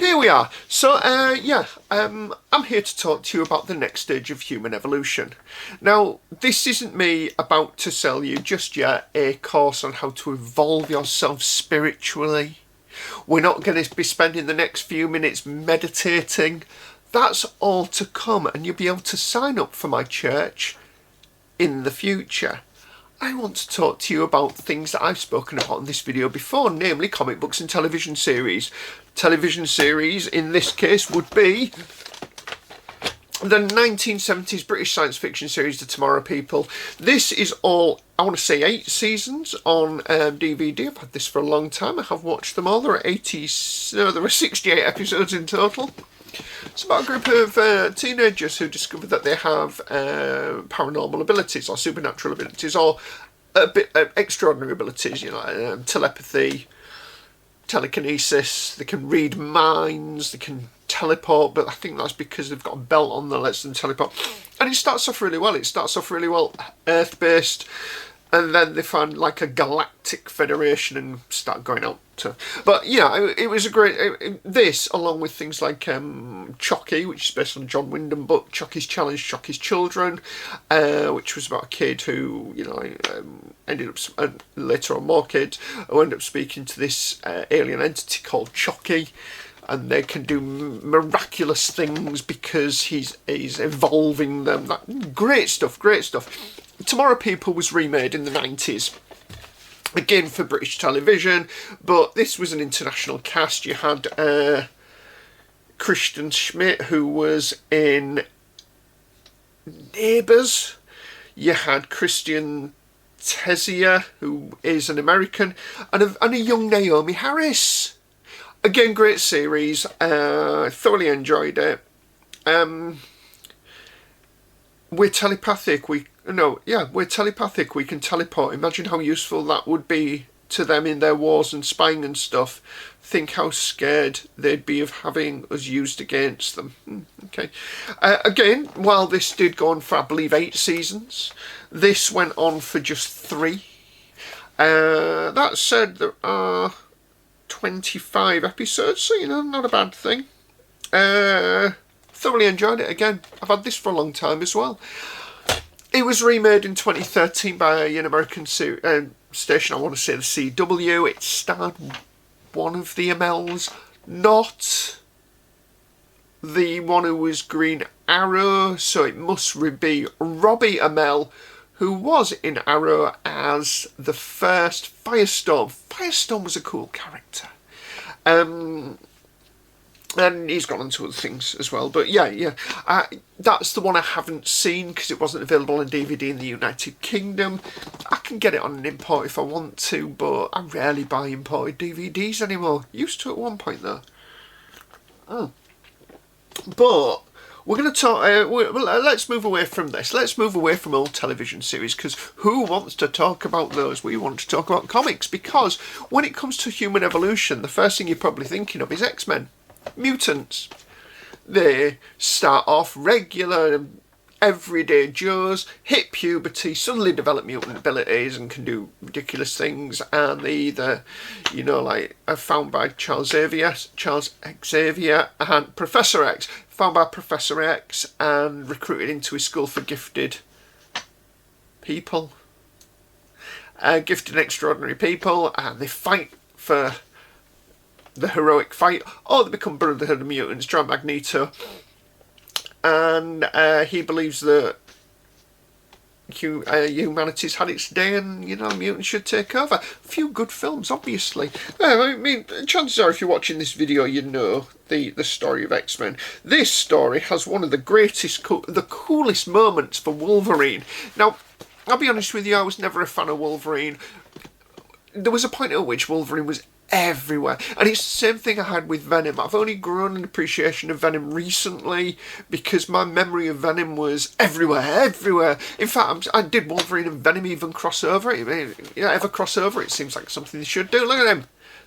here we are. So, I'm here to talk to you about the next stage of human evolution. Now, this isn't me about to sell you just yet a course on how to evolve yourself spiritually. We're not going to be spending the next few minutes meditating. That's all to come, and you'll be able to sign up for my church in the future. I want to talk to you about things that I've spoken about in this video before, namely comic books and television series. Television series, in this case, would be the 1970s British science fiction series, The Tomorrow People. This is all, I want to say 8 seasons on DVD. I've had this for a long time. I have watched them all. There are 68 episodes in total. It's about a group of teenagers who discover that they have paranormal abilities or supernatural abilities or a bit extraordinary abilities, telepathy, telekinesis. They can read minds, they can teleport, but I think that's because they've got a belt on that lets them teleport. And it starts off really well. Earth-based, and then they find like a galactic federation and start going out to. But yeah, it was a great. This, along with things like Chucky, which is based on a John Wyndham book, Chucky's Challenge, Chucky's Children, which was about a kid who, ended up later on more kids who ended up speaking to this alien entity called Chucky. And they can do miraculous things because he's evolving them. Great stuff. Tomorrow People was remade in the 90s. Again for British television, but this was an international cast. You had Christian Schmidt, who was in Neighbours. You had Christian Tessier, who is an American, and a young Naomi Harris. Again, great series. Thoroughly enjoyed it. We're telepathic. We're telepathic. We can teleport. Imagine how useful that would be to them in their wars and spying and stuff. Think how scared they'd be of having us used against them. Okay. Again, while this did go on for, I believe, 8 seasons, this went on for just 3. That said, there are 25 episodes, so not a bad thing. Thoroughly enjoyed it. Again, I've had this for a long time as well. It was remade in 2013 by an American station, I want to say the CW. It starred one of the Amels, not the one who was Green Arrow, so it must be Robbie Amell, who was in Arrow as the first Firestorm. Firestorm was a cool character. And he's gone on to other things as well. But yeah. That's the one I haven't seen because it wasn't available on DVD in the United Kingdom. I can get it on an import if I want to, but I rarely buy imported DVDs anymore. Used to at one point though. But we're going to talk. Let's move away from this. Let's move away from old television series, because who wants to talk about those? We want to talk about comics, because when it comes to human evolution, the first thing you're probably thinking of is X-Men. Mutants. They start off regular, everyday Joes, hit puberty, suddenly develop mutant abilities and can do ridiculous things, and they either, are found by Charles Xavier and Professor X, found by Professor X and recruited into his school for gifted people. Gifted and extraordinary people, and they fight for the heroic fight, or they become Brotherhood of Mutants, join Magneto, and he believes that humanity's had its day and, mutants should take over. A few good films, obviously. I mean, chances are if you're watching this video, you know the story of X-Men. This story has one of the greatest, the coolest moments for Wolverine. Now, I'll be honest with you, I was never a fan of Wolverine. There was a point at which Wolverine was everywhere, and it's the same thing I had with Venom. I've only grown an appreciation of Venom recently because my memory of Venom was everywhere. In fact, I did Wolverine and Venom even cross over? Ever cross over? It seems like something they should do. Look at him.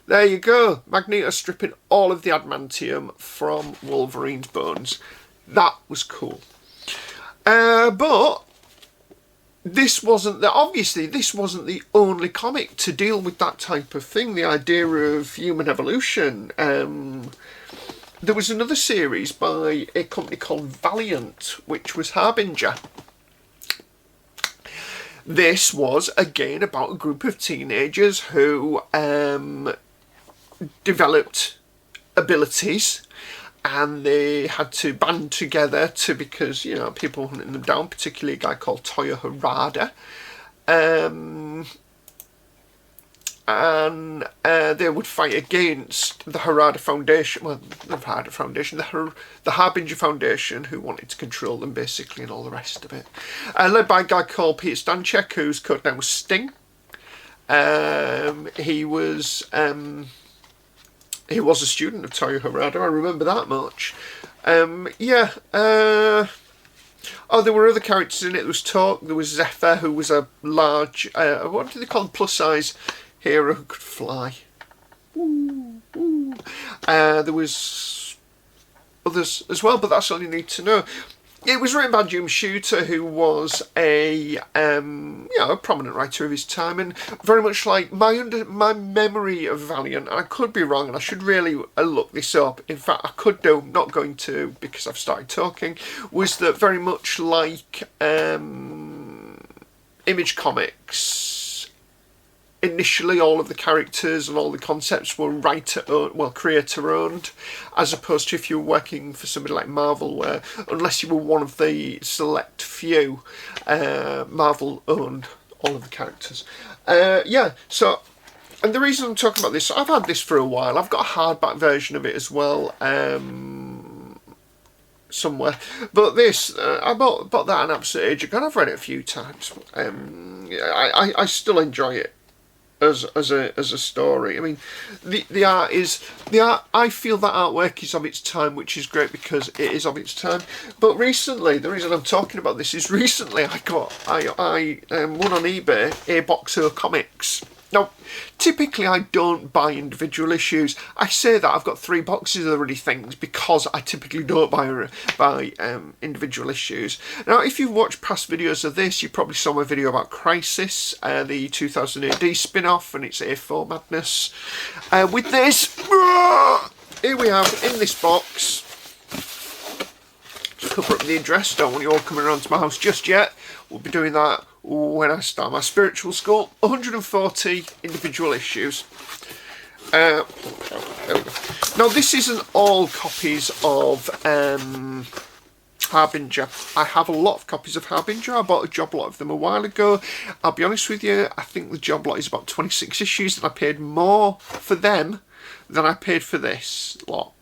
There you go. Magneto stripping all of the adamantium from Wolverine's bones. That was cool. But this wasn't the only comic to deal with that type of thing, the idea of human evolution. there was another series by a company called Valiant, which was Harbinger. This was, again, about a group of teenagers who developed abilities, and they had to band together because, you know, people were hunting them down, particularly a guy called Toyo Harada. And they would fight against the Harada Foundation, well, the Harada Foundation, the Harbinger Foundation, who wanted to control them, basically, and all the rest of it. Led by a guy called Peter Stanchek, whose codename was Sting. He was a student of Toyo Harada, I remember that much. Oh, there were other characters in it. There was Talk, there was Zephyr, who was a large, what do they call them, plus-size hero who could fly. There was others as well, but that's all you need to know. It was written by Jim Shooter, who was a prominent writer of his time, and very much like my memory of Valiant, and I could be wrong, and I should really look this up. In fact, I could do, not going to because I've started talking. Was that very much like Image Comics? Initially, all of the characters and all the concepts were creator-owned, as opposed to if you were working for somebody like Marvel, where, unless you were one of the select few, Marvel owned all of the characters. So, and the reason I'm talking about this, I've had this for a while. I've got a hardback version of it as well, somewhere. But this, I bought that an absolute age ago, and I've read it a few times. I still enjoy it as a story. I mean, the art. I feel that artwork is of its time, which is great because it is of its time. But recently, the reason I'm talking about this is recently I won on eBay a box of comics. Now, typically I don't buy individual issues. I say that I've got 3 boxes of already things because I typically don't buy individual issues. Now, if you've watched past videos of this, you probably saw my video about Crisis, the 2000 AD spin-off, and its A4 madness. With this, here we have in this box. Just cover up the address. Don't want you all coming around to my house just yet. We'll be doing that when I start my spiritual school. 140 individual issues. There we go. Now, this isn't all copies of Harbinger. I have a lot of copies of Harbinger. I bought a job lot of them a while ago. I'll be honest with you, I think the job lot is about 26 issues, and I paid more for them than I paid for this lot.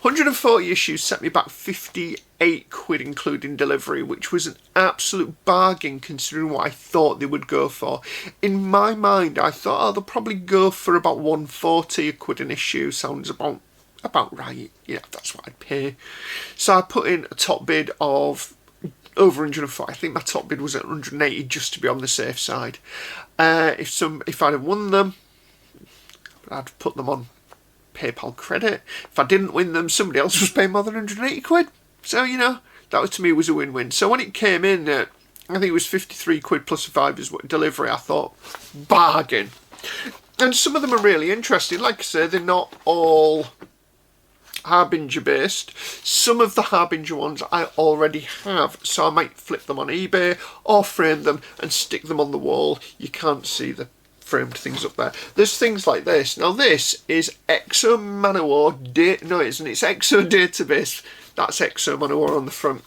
140 issues set me back 58 quid including delivery, which was an absolute bargain considering what I thought they would go for. In my mind, I thought, oh, they'll probably go for about 140 a quid an issue. Sounds about right. Yeah, that's what I'd pay. So I put in a top bid of over 140. I think my top bid was at 180 just to be on the safe side. If I'd have won them, I'd put them on PayPal credit. If I didn't win them, somebody else was paying more than 180 quid. So, you know, that to me was a win-win. So when it came in, I think it was 53 quid plus a £5 delivery, I thought, bargain. And some of them are really interesting. Like I say, they're not all Harbinger based. Some of the Harbinger ones I already have, so I might flip them on eBay or frame them and stick them on the wall. You can't see the framed things up there. There's things like this. Now this is Exo Manowar no it isn't, it's Exo Database. That's Exo Manowar on the front.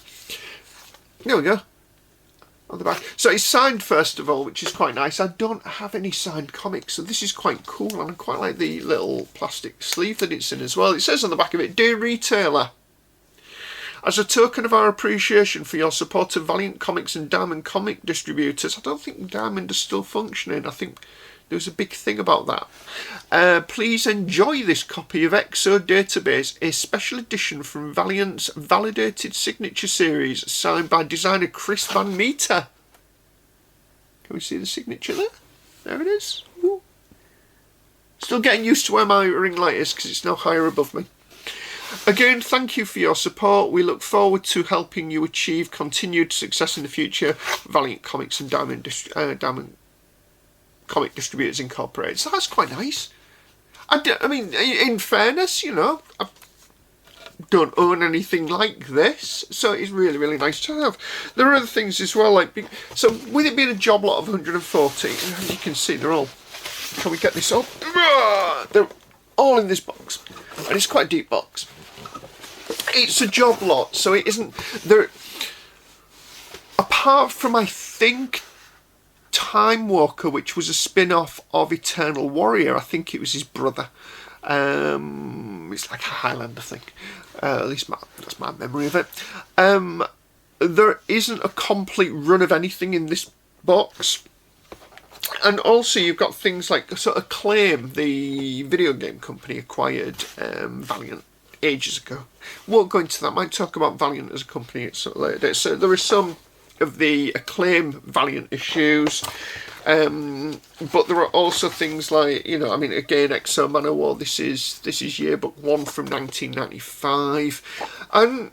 There we go. On the back. So it's signed first of all, which is quite nice. I don't have any signed comics, so this is quite cool, and I quite like the little plastic sleeve that it's in as well. It says on the back of it, "Dear Retailer, as a token of our appreciation for your support of Valiant Comics and Diamond Comic Distributors," I don't think Diamond is still functioning. I think there was a big thing about that. "Please enjoy this copy of Exo Database, a special edition from Valiant's Validated Signature Series, signed by designer Chris Van Meter." Can we see the signature there? There it is. Ooh. Still getting used to where my ring light is because it's now higher above me. "Again, thank you for your support. We look forward to helping you achieve continued success in the future. Valiant Comics and Diamond Comic Distributors Incorporated." So that's quite nice. I mean, in fairness, you know, don't own anything like this, so it's really, really nice to have. There are other things as well, like, so with it being a job lot of 140, as you can see, they're all, can we get this up? They're all in this box, and it's quite a deep box. It's a job lot, so it isn't, there, apart from, I think, Time Walker, which was a spin-off of Eternal Warrior, I think it was his brother. It's like a Highlander thing. At least that's my memory of it. There isn't a complete run of anything in this box. And also you've got things like sort of Acclaim, the video game company, acquired Valiant ages ago. Won't go into that. Might talk about Valiant as a company at some later date. So there are some of the Acclaim Valiant issues. But there are also things like, you know, I mean, again, Exo Manowar, this is yearbook 1 from 1995, and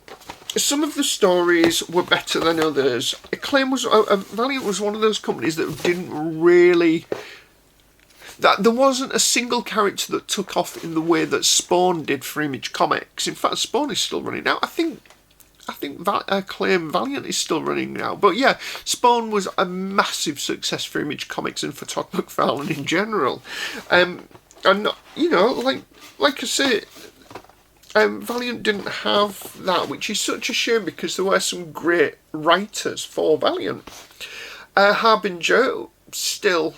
some of the stories were better than others. Acclaim was, Valiant was one of those companies that didn't really, that there wasn't a single character that took off in the way that Spawn did for Image Comics. In fact, Spawn is still running now. I think Acclaim Valiant is still running now. But yeah, Spawn was a massive success for Image Comics and for Todd McFarlane in general. And, you know, like I say, Valiant didn't have that, which is such a shame because there were some great writers for Valiant. Harbinger, still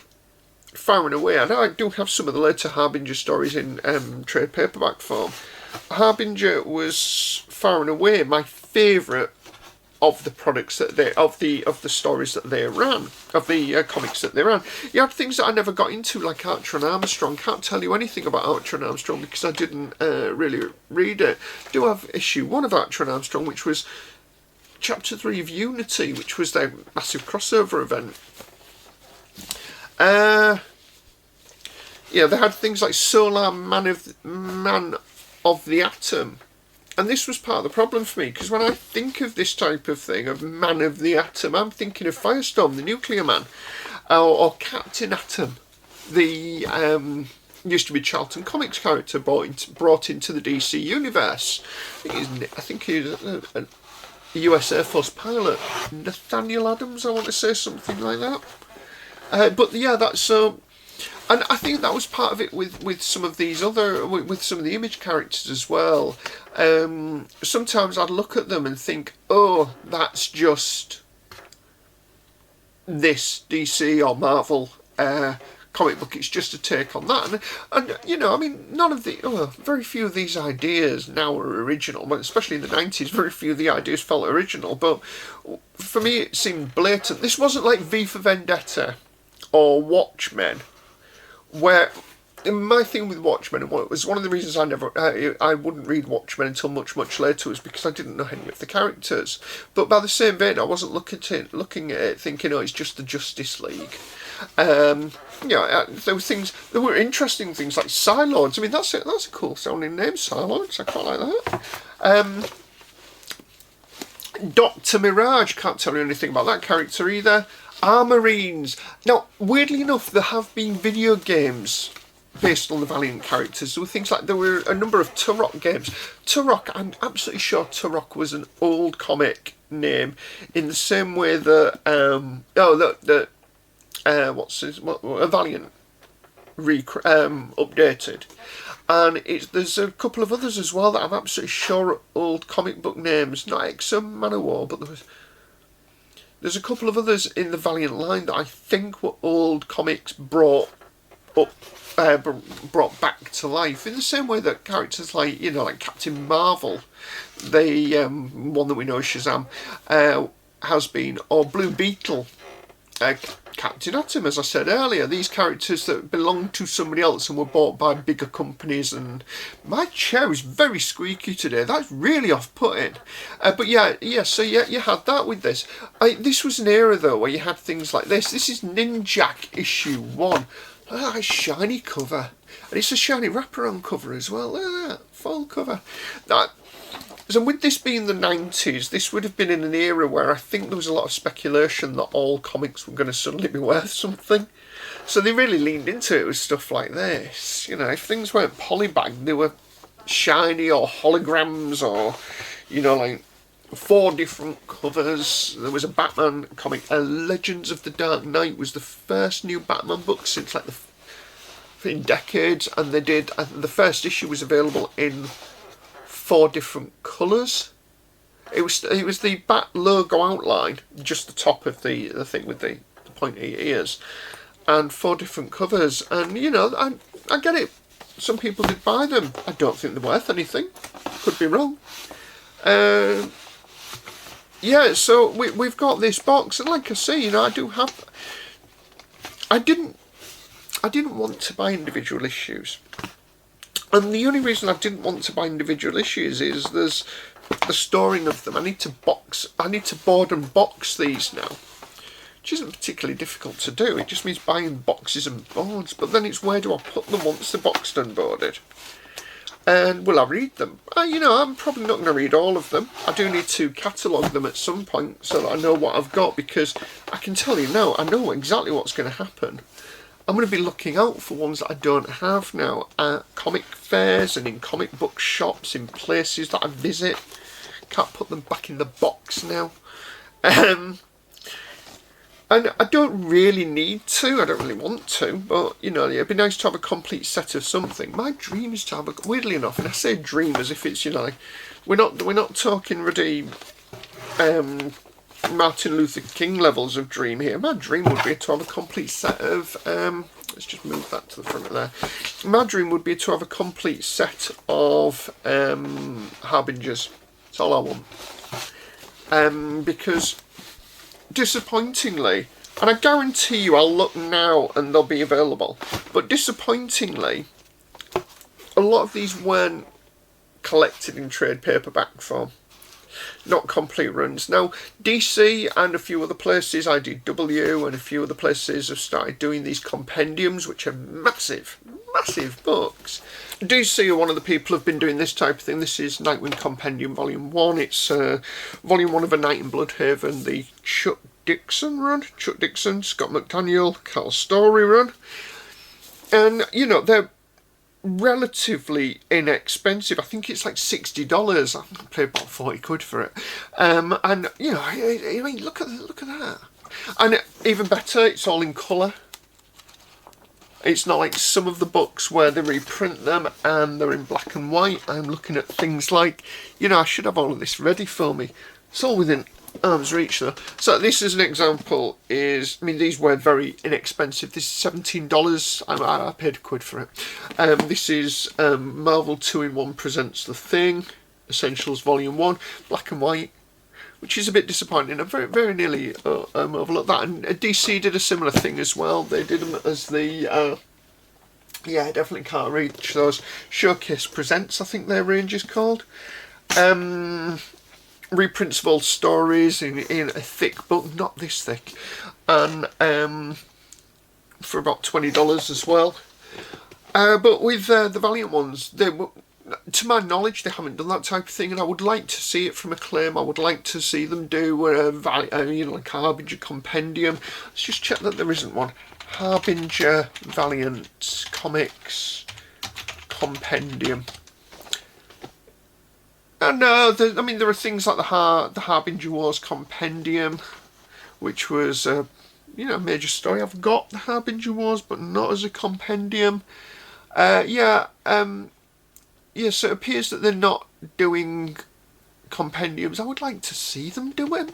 far and away. I know I do have some of the later Harbinger stories in trade paperback form. Harbinger was far and away my favourite of the products that they of the stories that they ran, of the comics that they ran. You had things that I never got into, like Archer and Armstrong. Can't tell you anything about Archer and Armstrong because I didn't really read it. Do have issue 1 of Archer and Armstrong, which was chapter 3 of Unity, which was their massive crossover event. Yeah, they had things like Solar Man of the Atom. And this was part of the problem for me, because when I think of this type of thing, of Man of the Atom, I'm thinking of Firestorm, the Nuclear Man, or Captain Atom, the used to be Charlton Comics character brought into the DC universe. I think he's a US Air Force pilot, Nathaniel Adams, I want to say, something like that. But yeah, that's so. And I think that was part of it with some of these other, with some of the Image characters as well. Sometimes I'd look at them and think, oh, that's just this DC or Marvel comic book. It's just a take on that. And you know, I mean, very few of these ideas now are original, but especially in the 90s, very few of the ideas felt original. But for me, it seemed blatant. This wasn't like V for Vendetta or Watchmen, where my thing with Watchmen, and what was one of the reasons I wouldn't read Watchmen until much later, was because I didn't know any of the characters. But by the same vein, I wasn't looking at it thinking, oh, it's just the Justice League. There were interesting things like Psylords. I mean, that's a cool sounding name, Psylords. I quite like that. Dr. Mirage, can't tell you anything about that character either. Armorines. Now, weirdly enough, there have been video games based on the Valiant characters. There were things like, there were a number of Turok games. Turok, I'm absolutely sure Turok was an old comic name, in the same way that Valiant updated. And there's a couple of others as well that I'm absolutely sure are old comic book names. Not Exo Manowar, but there's a couple of others in the Valiant line that I think were old comics brought back to life, in the same way that characters like, you know, like Captain Marvel, the one that we know as Shazam, has been, or Blue Beetle, Captain Atom, as I said earlier, these characters that belonged to somebody else and were bought by bigger companies. And my chair is very squeaky today. That's really off-putting. But yeah, so you had that with this. This was an era, though, where you had things like this. This is Ninjak issue 1. Look at that shiny cover. And it's a shiny wraparound cover as well. Look at that, full cover. So with this being the 90s, this would have been in an era where I think there was a lot of speculation that all comics were going to suddenly be worth something. So they really leaned into it with stuff like this. You know, if things weren't polybagged, they were shiny or holograms or, you know, like 4 different covers. There was a Batman comic, Legends of the Dark Knight was the first new Batman book since like in decades, and they did, the first issue was available in 4 different colours. It was the Bat logo outline, just the top of the thing with the pointy ears, and 4 different covers. And you know, I get it. Some people did buy them. I don't think they're worth anything. Could be wrong. Yeah, so we've got this box, and like I say, you know, I didn't want to buy individual issues. And the only reason I didn't want to buy individual issues is there's the storing of them. I need to board and box these now, which isn't particularly difficult to do. It just means buying boxes and boards. But then it's where do I put them once they're boxed and boarded? And will I read them? You know, I'm probably not going to read all of them. I do need to catalogue them at some point so that I know what I've got, because I can tell you now, I know exactly what's going to happen. I'm going to be looking out for ones that I don't have now at comic fairs and in comic book shops, in places that I visit. Can't put them back in the box now. And I don't really need to, I don't really want to, but, you know, it'd be nice to have a complete set of something. My dream is to have a, weirdly enough, and I say dream as if it's, you know, like, we're not talking really Martin Luther King levels of dream here. My dream would be to have a complete set of, let's just move that to the front of there. My dream would be to have a complete set of Harbingers. That's all I want. Because disappointingly, and I guarantee you I'll look now and they'll be available, but disappointingly, a lot of these weren't collected in trade paperback form. Not complete runs. Now, DC and a few other places, IDW and a few other places have started doing these compendiums, which are massive, massive books. DC are one of the people who've been doing this type of thing. This is Nightwing Compendium Volume 1. It's Volume 1 of A Night in Bloodhaven, the Chuck Dixon run. Chuck Dixon, Scott McDaniel, Carl Story run. And, you know, they're relatively inexpensive. I think it's like $60. I paid about 40 quid for it. And, you know, I mean, look at that. And even better, it's all in colour. It's not like some of the books where they reprint them and they're in black and white. I'm looking at things like, you know, I should have all of this ready for me. It's all within arm's reach though. So this as an example is, I mean, these were very inexpensive. This is $17. I paid a quid for it. This is Marvel 2-in-1 Presents The Thing, Essentials Volume 1, black and white, which is a bit disappointing. I very nearly overlooked that. And DC did a similar thing as well. They did them as the, yeah, definitely can't reach those. Showcase Presents, I think their range is called. Reprints of old stories in a thick book, not this thick, and for about $20 as well. But with the Valiant ones, they were, to my knowledge, they haven't done that type of thing, and I would like to see it from Acclaim. I would like to see them do you know, like Harbinger Compendium. Let's just check that there isn't one. Harbinger Valiant Comics Compendium. And I mean, there are things like the Harbinger Wars Compendium, which was you know, a major story. I've got the Harbinger Wars, but not as a compendium. Yeah, so it appears that they're not doing compendiums. I would like to see them do it.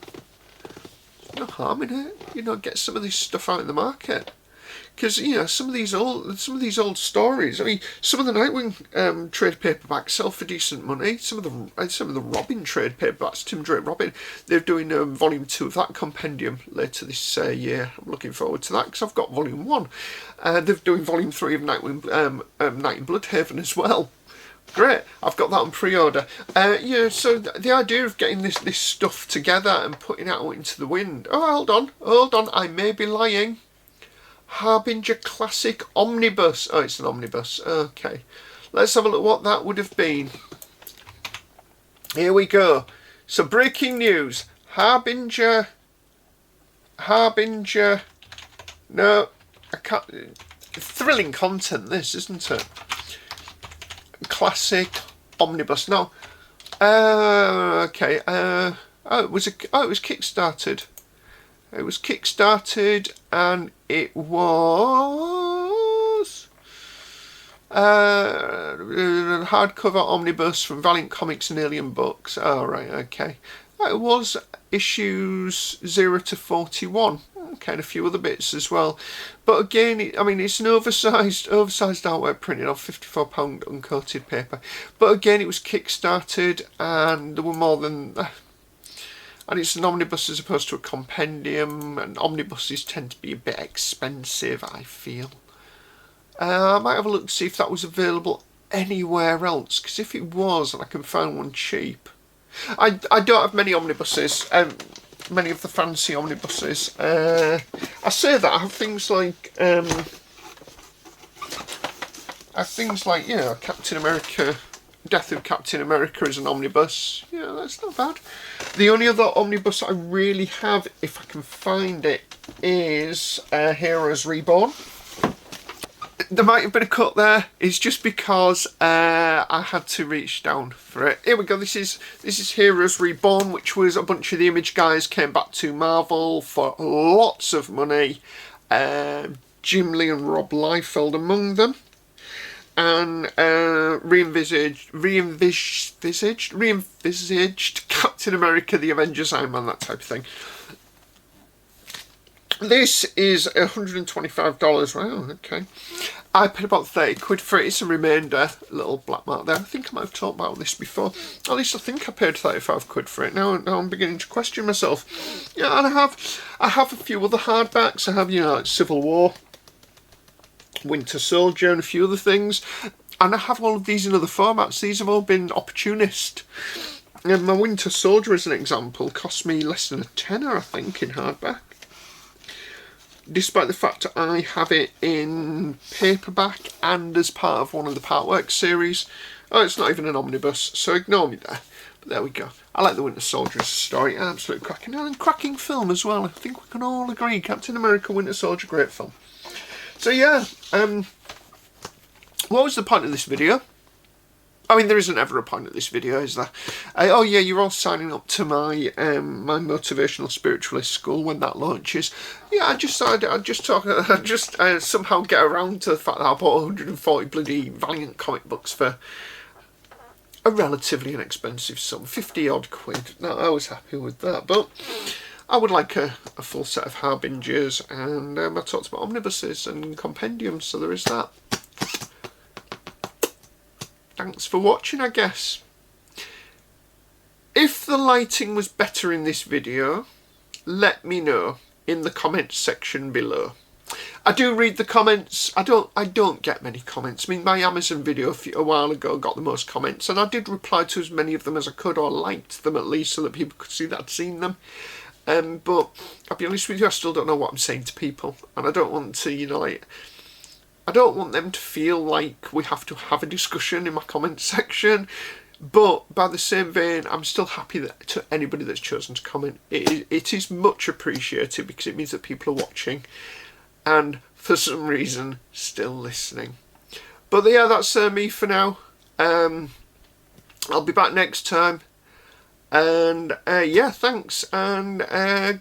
No harm in it, you know, get some of this stuff out in the market. Because, you know, some of these old stories. I mean, some of the Nightwing trade paperbacks sell for decent money. Some of the Robin trade paperbacks, Tim Drake Robin, they're doing Volume 2 of that compendium later this year. I'm looking forward to that because I've got Volume 1. They're doing Volume 3 of Nightwing, Night in Bloodhaven as well. Great, I've got that on pre-order. Yeah, so the idea of getting this stuff together and putting it out into the wind. Oh, hold on, I may be lying. Harbinger Classic Omnibus. Oh, it's an omnibus. Okay. Let's have a look what that would have been. Here we go. So, breaking news. Harbinger. No, I can't. Thrilling content, this, isn't it? Classic omnibus. Now, okay, oh, it was kickstarted. It was kickstarted, and it was hardcover omnibus from Valiant Comics and Alien Books. Oh, right, okay. It was issues 0 to 41. Okay, and a few other bits as well. But again, I mean, it's an oversized artwork printed on £54 uncoated paper. But again, it was kickstarted, and there were more than... and it's an omnibus as opposed to a compendium, and omnibuses tend to be a bit expensive, I feel. I might have a look to see if that was available anywhere else, because if it was, and I can find one cheap. I don't have many omnibuses, many of the fancy omnibuses. I say that, I have things like, you know, Captain America, Death of Captain America is an omnibus. Yeah, that's not bad. The only other omnibus I really have, if I can find it, is Heroes Reborn. There might have been a cut there. It's just because I had to reach down for it. Here we go. This is Heroes Reborn, which was a bunch of the Image guys came back to Marvel for lots of money. Jim Lee and Rob Liefeld among them, and re-envisaged Captain America, the Avengers, Iron Man, that type of thing. This is $125. Wow, okay. I paid about 30 quid for it. It's a remainder, little black mark there. I think I might have talked about this before. At least I think I paid 35 quid for it. Now I'm beginning to question myself. Yeah, and I have a few other hardbacks. I have, you know, like Civil War, Winter Soldier, and a few other things. And I have all of these in other formats. These have all been opportunist. And my Winter Soldier, as an example, cost me less than a tenner, I think, in hardback. Despite the fact I have it in paperback and as part of one of the Partworks series. Oh, it's not even an omnibus, so ignore me there. But there we go. I like the Winter Soldier as a story. Absolutely cracking. And cracking film as well. I think we can all agree. Captain America, Winter Soldier, great film. So yeah, what was the point of this video? I mean, there isn't ever a point of this video, is there? Oh yeah, you're all signing up to my my motivational spiritualist school when that launches. Yeah, I just somehow get around to the fact that I bought 140 bloody Valiant comic books for a relatively inexpensive sum, 50 odd quid. No, I was happy with that, but I would like a full set of Harbingers, and I talked about omnibuses and compendiums, so there is that. Thanks for watching, I guess. If the lighting was better in this video, let me know in the comments section below. I do read the comments. I don't get many comments. I mean, my Amazon video a while ago got the most comments, and I did reply to as many of them as I could, or liked them at least, so that people could see that I'd seen them. But I'll be honest with you, I still don't know what I'm saying to people, and I don't want to, you know, like, I don't want them to feel like we have to have a discussion in my comment section, but by the same vein, I'm still happy that to anybody that's chosen to comment. It is much appreciated, because it means that people are watching and for some reason still listening. But yeah, that's me for now. I'll be back next time, and yeah, thanks, and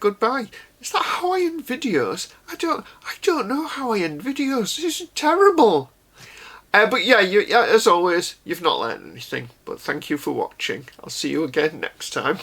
goodbye. Is that how I end videos? I don't know how I end videos. This is terrible. But yeah, as always, you've not learned anything. But thank you for watching. I'll see you again next time.